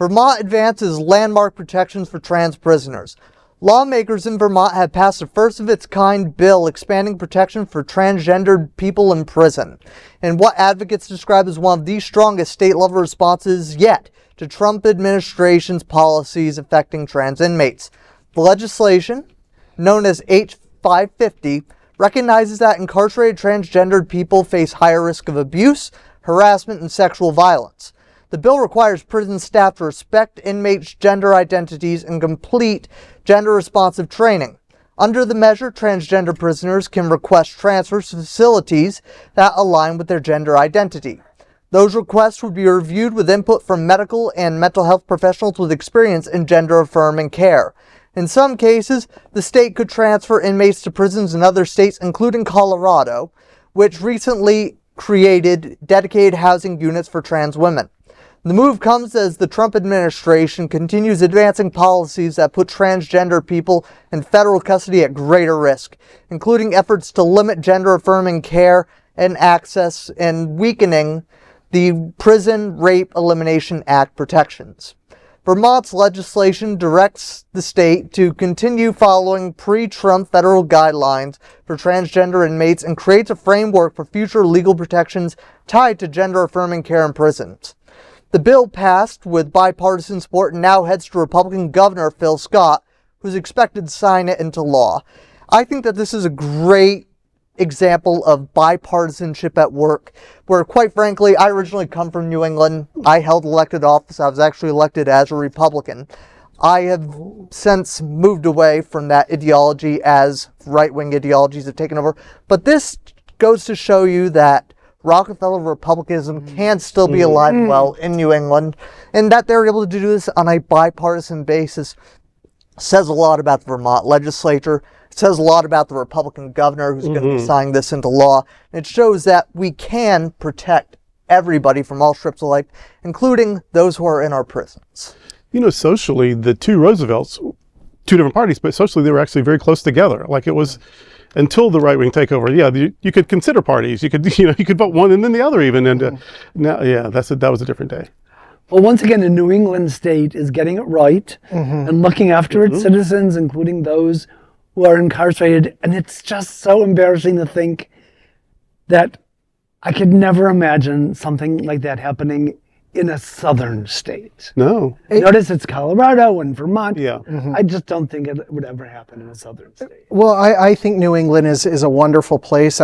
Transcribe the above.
Vermont advances landmark protections for trans prisoners. Lawmakers in Vermont have passed a first-of-its-kind bill expanding protection for transgendered people in prison, in what advocates describe as one of the strongest state-level responses yet to Trump administration's policies affecting trans inmates. The legislation, known as H-550, recognizes that incarcerated transgendered people face higher risk of abuse, harassment, and sexual violence. The bill requires prison staff to respect inmates' gender identities and complete gender-responsive training. Under the measure, transgender prisoners can request transfers to facilities that align with their gender identity. Those requests would be reviewed with input from medical and mental health professionals with experience in gender-affirming care. In some cases, the state could transfer inmates to prisons in other states, including Colorado, which recently created dedicated housing units for trans women. The move comes as the Trump administration continues advancing policies that put transgender people in federal custody at greater risk, including efforts to limit gender-affirming care and access and weakening the Prison Rape Elimination Act protections. Vermont's legislation directs the state to continue following pre-Trump federal guidelines for transgender inmates and creates a framework for future legal protections tied to gender-affirming care in prisons. The bill passed with bipartisan support and now heads to Republican Governor Phil Scott, who's expected to sign it into law. I think that this is a great example of bipartisanship at work, where, quite frankly, I originally come from New England. I held elected office. I was actually elected as a Republican. I have since moved away from that ideology as right-wing ideologies have taken over. But this goes to show you that Rockefeller Republicanism can still be alive and well in New England, and that they're able to do this on a bipartisan basis says a lot about the Vermont legislature. It says a lot about the Republican governor who's going to be signing this into law. It shows that we can protect everybody from all strips of life, including those who are in our prisons. You know, socially, the two Roosevelts, two different parties, but socially they were actually very close together. Like it was until the right-wing takeover. Yeah, you could consider parties. You could, you could vote one and then the other even. And now, yeah, that was a different day. Well, once again, the New England state is getting it right and looking after its citizens, including those who are incarcerated. And it's just so embarrassing to think that I could never imagine something like that happening in a southern state. No. Notice it's Colorado and Vermont. Yeah. I just don't think it would ever happen in a southern state. Well, I think New England is a wonderful place.